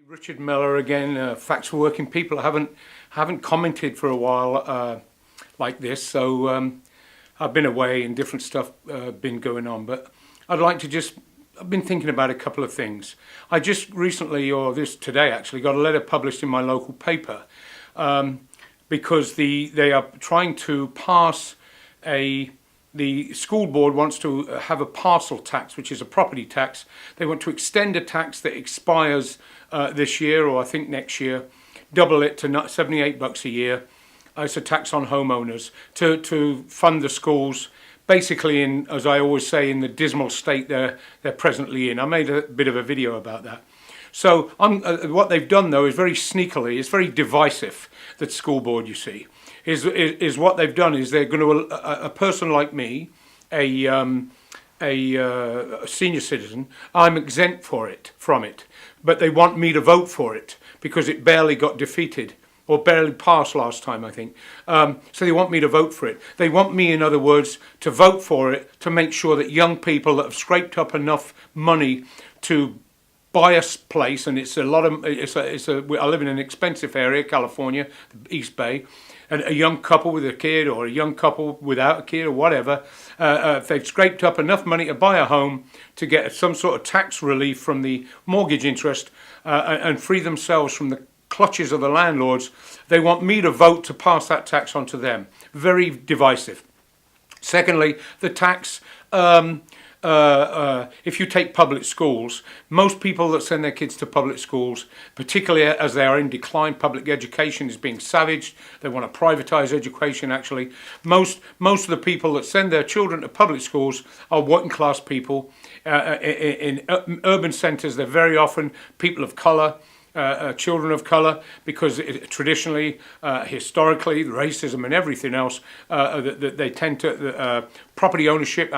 Richard Miller again. Facts for Working People. I haven't commented for a while like this, so I've been away and different stuff been going on. But I'd like to I've been thinking about a couple of things. I just recently, or today actually, got a letter published in my local paper because they are trying to pass the school board wants to have a parcel tax, which is a property tax. They want to extend a tax that expires this year, or I think next year, double it to $78 a year. It's a tax on homeowners to fund the schools, basically in, as I always say, in the dismal state they're presently in. I made a bit of a video about that. So what they've done, though, is very sneakily, it's very divisive, that school board, you see, is what they've done is they're going to, a person like me, a senior citizen, I'm exempt from it, but they want me to vote for it because it barely got defeated, or barely passed last time, I think. So they want me to vote for it. They want me, in other words, to vote for it to make sure that young people that have scraped up enough money to buy a place, and it's a lot of, I live in an expensive area, California, the East Bay, and a young couple with a kid or a young couple without a kid or whatever, if they've scraped up enough money to buy a home to get some sort of tax relief from the mortgage interest and free themselves from the clutches of the landlords, they want me to vote to pass that tax on to them. Very divisive. Secondly, the tax, if you take public schools, most people that send their kids to public schools, particularly as they are in decline, public education is being savaged. They want to privatize education, actually. Most of the people that send their children to public schools are working class people. In urban centers, they're very often people of color, children of colour, because traditionally, historically, racism and everything else, they tend to property ownership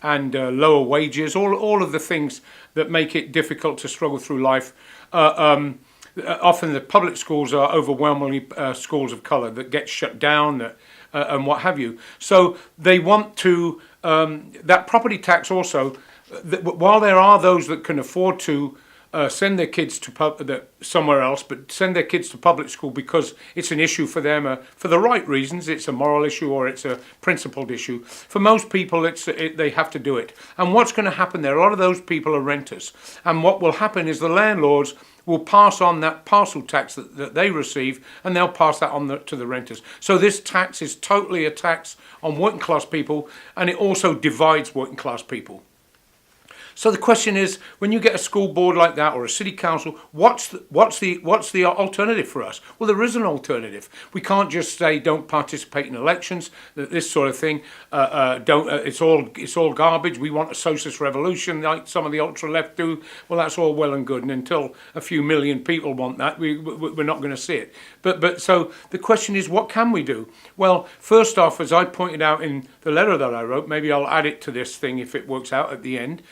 and lower wages, all of the things that make it difficult to struggle through life. Often the public schools are overwhelmingly schools of colour that get shut down and what have you. So they want to, that property tax also, while there are those that can afford to send their kids to somewhere else, but send their kids to public school because it's an issue for them, for the right reasons. It's a moral issue or it's a principled issue. For most people, they have to do it. And what's going to happen there? A lot of those people are renters, and what will happen is the landlords will pass on that parcel tax that they receive, and they'll pass that on to the renters. So this tax is totally a tax on working class people, and it also divides working class people. So the question is, when you get a school board like that or a city council, what's the alternative for us? Well, there is an alternative. We can't just say don't participate in elections, this sort of thing. It's all garbage. We want a socialist revolution like some of the ultra left do. Well, that's all well and good, and until a few million people want that, we're not going to see it. But so the question is, what can we do? Well, first off, as I pointed out in the letter that I wrote, maybe I'll add it to this thing if it works out at the end.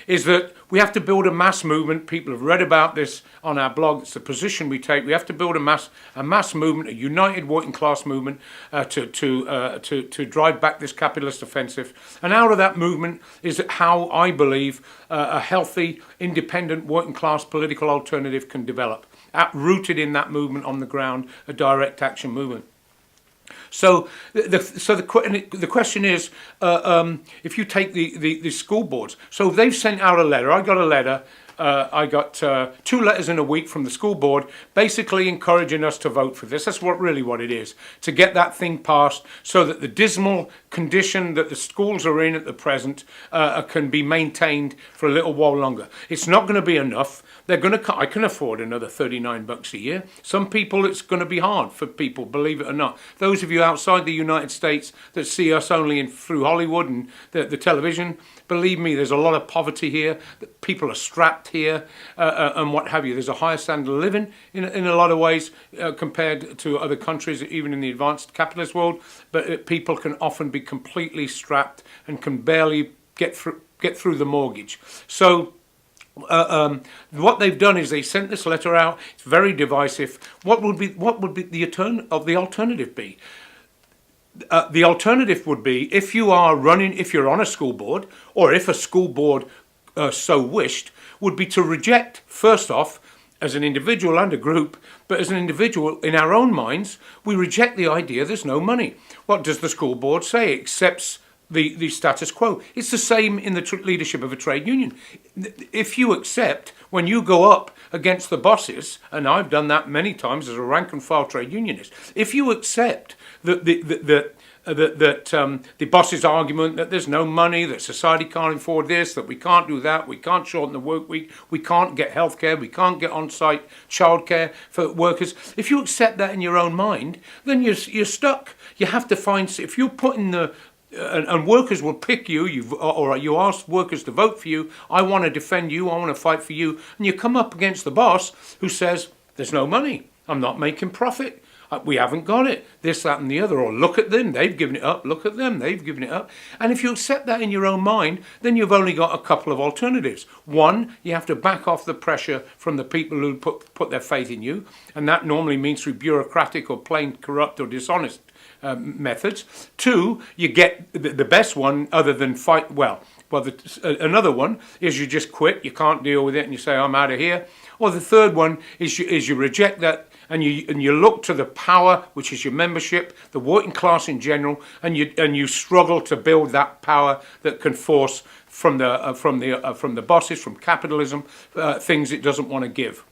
Is that we have to build a mass movement. People have read about this on our blog. It's the position we take. We have to build a mass movement, a united working class movement to drive back this capitalist offensive. And out of that movement is how I believe a healthy, independent working class political alternative can develop, rooted in that movement on the ground, a direct action movement. So the question is, if you take the school boards, so they've sent out a letter. I got a letter. I got 2 letters in a week from the school board, basically encouraging us to vote for this. That's really what it is, to get that thing passed so that the dismal condition that the schools are in at the present can be maintained for a little while longer. It's not going to be enough. I can afford another $39 a year. Some people, it's going to be hard for people, believe it or not. Those of you outside the United States that see us only through Hollywood and the television, believe me, there's a lot of poverty here. People are strapped here and what have you. There's a higher standard of living in a lot of ways compared to other countries, even in the advanced capitalist world. But people can often be completely strapped and can barely get through the mortgage. So what they've done is they sent this letter out. It's very divisive. What would the alternative be? The alternative would be, if you're on a school board, or if a school board so wished, would be to reject, first off, as an individual and a group, but as an individual, in our own minds, we reject the idea there's no money. What does the school board say? It accepts the status quo. It's the same in the leadership of a trade union. If you accept, when you go up against the bosses, and I've done that many times as a rank and file trade unionist, if you accept that the boss's argument that there's no money, that society can't afford this, that we can't do that, we can't shorten the work week, we can't get healthcare, we can't get on-site childcare for workers. If you accept that in your own mind, then you're stuck. You have to find, if you're putting the and workers will pick you, or you ask workers to vote for you, I want to defend you, I want to fight for you, and you come up against the boss who says, there's no money, I'm not making profit, we haven't got it, this, that and the other, or look at them, they've given it up, look at them, they've given it up. And if you accept that in your own mind, then you've only got a couple of alternatives. One, you have to back off the pressure from the people who put their faith in you, and that normally means through bureaucratic or plain corrupt or dishonest methods. Two, you get the best one, other than fight. Another one is you just quit. You can't deal with it, and you say, "I'm out of here." Or the third one is you reject that, and you look to the power, which is your membership, the working class in general, and you struggle to build that power that can force from the bosses, from capitalism, things it doesn't want to give.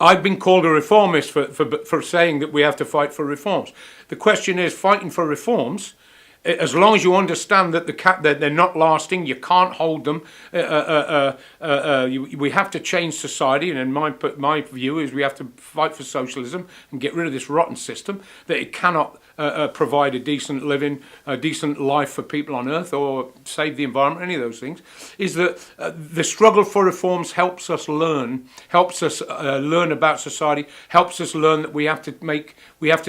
I've been called a reformist for saying that we have to fight for reforms. The question is, fighting for reforms, as long as you understand that that they're not lasting, you can't hold them. We have to change society, and in my view is we have to fight for socialism and get rid of this rotten system that it cannot provide a decent living, a decent life for people on earth, or save the environment, any of those things. Is that the struggle for reforms helps us learn about society, helps us learn that we have to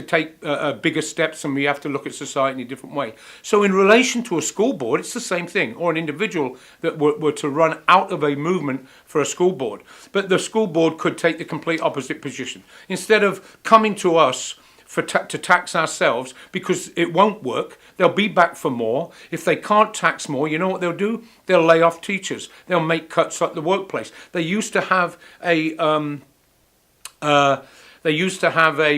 take bigger steps, and we have to look at society in a different way. So in relation to a school board, it's the same thing, or an individual that were to run out of a movement for a school board. But the school board could take the complete opposite position. Instead of coming to us to tax ourselves, because it won't work, they'll be back for more. If they can't tax more, you know what they'll do? They'll lay off teachers. They'll make cuts at the workplace. They used to have a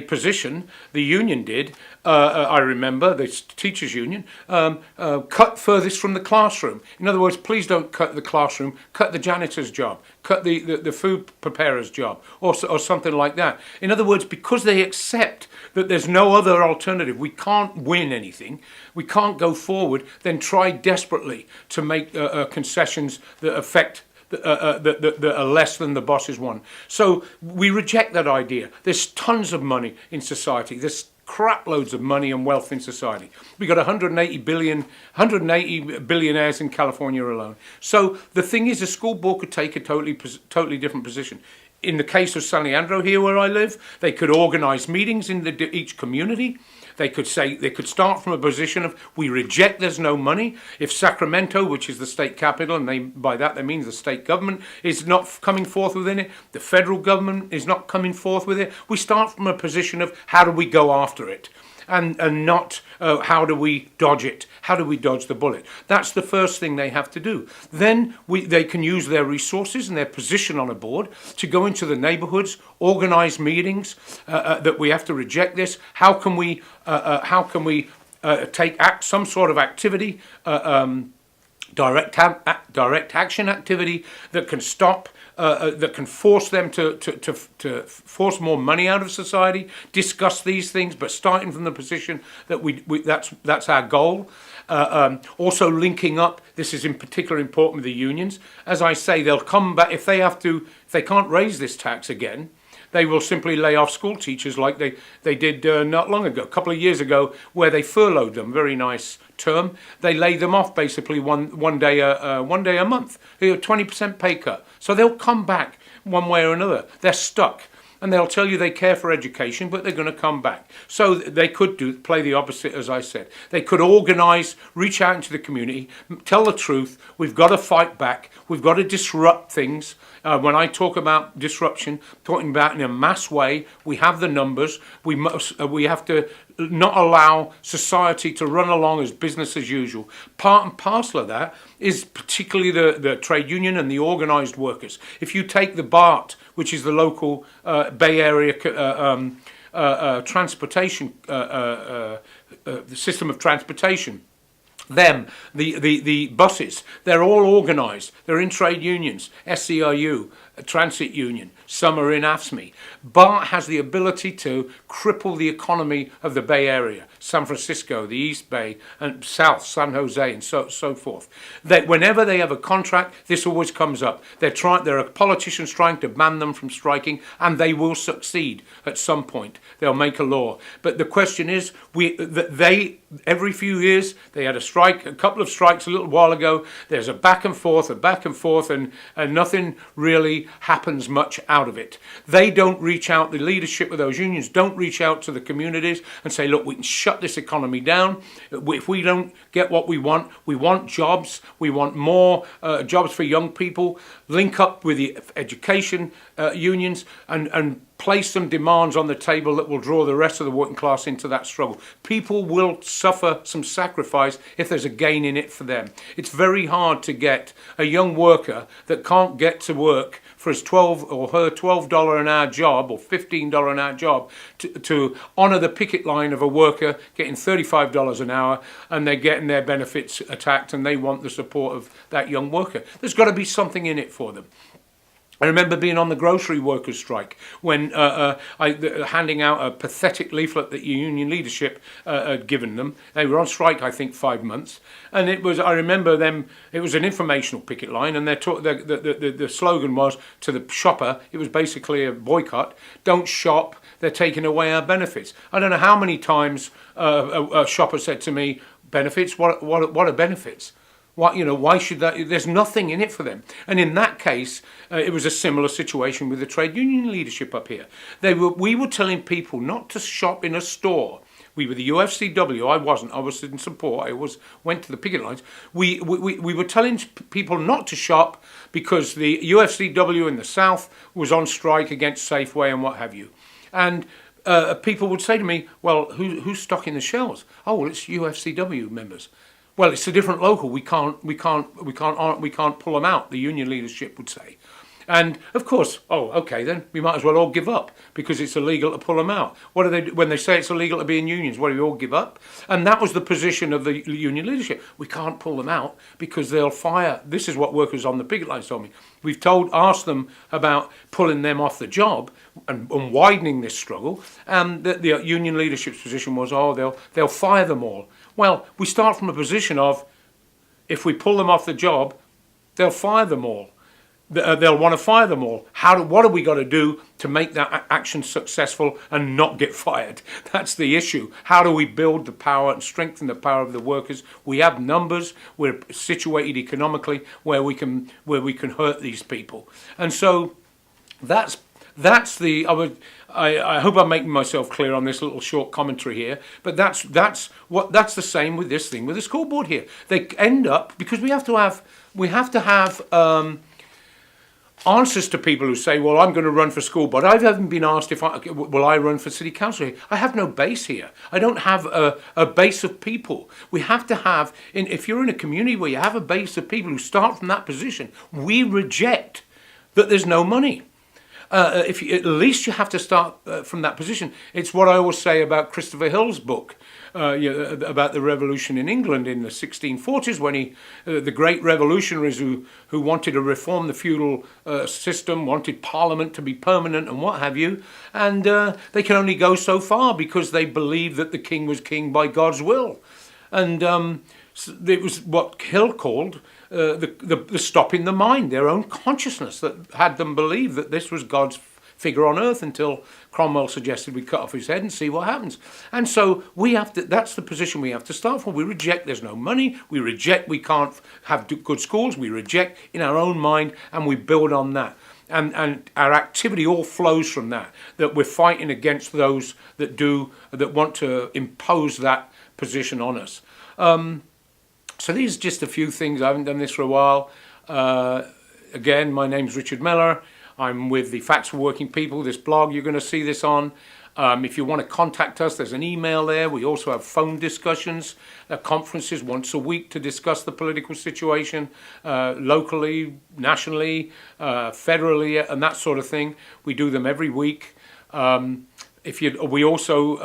position, the union did, I remember, the teachers' union, cut furthest from the classroom. In other words, please don't cut the classroom, cut the janitor's job, cut the food preparer's job, or something like that. In other words, because they accept that there's no other alternative, we can't win anything, we can't go forward, then try desperately to make concessions that affect that are less than the bosses want. So we reject that idea. There's tons of money in society. There's crap loads of money and wealth in society. We got 180 billionaires in California alone. So the thing is, a school board could take a totally different position. In the case of San Leandro, here where I live, they could organise meetings in each community. They could start from a position of, we reject there's no money. If Sacramento, which is the state capital, and by that they mean the state government, is not coming forth within it, the federal government is not coming forth with it, we start from a position of, how do we go after it? And not how do we dodge it? How do we dodge the bullet? That's the first thing they have to do. Then they can use their resources and their position on a board to go into the neighbourhoods, organise meetings, that we have to reject this. How can we take some sort of activity, direct action activity that can stop, that can force them to force more money out of society, discuss these things, but starting from the position that that's our goal. Also linking up, this is in particular important with the unions. As I say, they'll come back, if they can't raise this tax again, they will simply lay off school teachers like they did not long ago, a couple of years ago, where they furloughed them. Very nice term. They laid them off basically one day a month, 20% pay cut. So they'll come back one way or another. They're stuck. And they'll tell you they care for education, but they're going to come back. So they could play the opposite, as I said. They could organise, reach out into the community, tell the truth. We've got to fight back. We've got to disrupt things. When I talk about disruption, talking about in a mass way, we have the numbers. We have to not allow society to run along as business as usual. Part and parcel of that is particularly the trade union and the organised workers. If you take the BART, which is the local Bay Area transportation the system of transportation. The buses, they're all organised. They're in trade unions, SCRU, a transit union. Some are in AFSCME. BART has the ability to cripple the economy of the Bay Area, San Francisco, the East Bay, and South, San Jose, and so forth. That whenever they have a contract, this always comes up. There are politicians trying to ban them from striking, and they will succeed at some point. They'll make a law. But the question is, every few years, they had a couple of strikes a little while ago. There's a back and forth, and nothing really happens much out of it. They don't reach out, the leadership of those unions don't reach out to the communities and say, look, we can shut this economy down. If we don't get what we want jobs, we want more jobs for young people, link up with the education unions and place some demands on the table that will draw the rest of the working class into that struggle. People will suffer some sacrifice if there's a gain in it for them. It's very hard to get a young worker that can't get to work for his $12 an hour job or $15 an hour job to honour the picket line of a worker getting $35 an hour, and they're getting their benefits attacked, and they want the support of that young worker. There's got to be something in it for them. I remember being on the grocery workers' strike when handing out a pathetic leaflet that union leadership had given them. They were on strike, I think, 5 months, and I remember them. It was an informational picket line, and the slogan was to the shopper. It was basically a boycott. Don't shop. They're taking away our benefits. I don't know how many times a shopper said to me, "Benefits? What are benefits? Why should that? There's nothing in it for them." And in that case, it was a similar situation with the trade union leadership up here. We were telling people not to shop in a store. We were the UFCW. I wasn't. I was in support. I went to the picket lines. We were telling people not to shop because the UFCW in the South was on strike against Safeway and what have you. And people would say to me, "Well, who's stocking the shelves?" "Oh, well, it's UFCW members." "Well, it's a different local. We can't pull them out," the union leadership would say. And of course, okay, then we might as well all give up because it's illegal to pull them out. What do they do when they say it's illegal to be in unions? What do we all give up? And that was the position of the union leadership. We can't pull them out because they'll fire. This is what workers on the picket lines told me. We've asked them about pulling them off the job and widening this struggle, and the union leadership's position was, they'll fire them all. Well, we start from a position of, if we pull them off the job, they'll fire them all. They'll want to fire them all. What have we got to do to make that action successful and not get fired? That's the issue. How do we build the power and strengthen the power of the workers? We have numbers. We're situated economically where we can hurt these people. And so that's I hope I'm making myself clear on this little short commentary here, but that's the same with this thing with the school board here. They end up, because we have to have answers to people who say, "Well, I'm going to run for school board. I haven't been asked will I run for city council here. I have no base here. I don't have a base of people." We have to have, if you're in a community where you have a base of people who start from that position, we reject that there's no money. At least you have to start from that position. It's what I always say about Christopher Hill's book about the revolution in England in the 1640s, when the great revolutionaries who wanted to reform the feudal system, wanted Parliament to be permanent and what have you, and they can only go so far because they believed that the king was king by God's will. And it was what Hill called the stopping the mind, their own consciousness, that had them believe that this was God's figure on earth, until Cromwell suggested we cut off his head and see what happens. And so that's the position we have to start from. We reject there's no money, we reject we can't have good schools, we reject in our own mind, and we build on that. And our activity all flows from that we're fighting against those that want to impose that position on us. So these are just a few things. I haven't done this for a while. Again, my name's Richard Miller. I'm with the Facts for Working People, this blog you're going to see this on. If you want to contact us, there's an email there. We also have phone discussions, conferences once a week to discuss the political situation, locally, nationally, federally, and that sort of thing. We do them every week. We also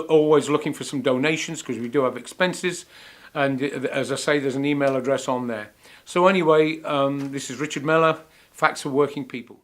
always looking for some donations because we do have expenses. And as I say, there's an email address on there. So anyway, this is Richard Miller, Facts of Working People.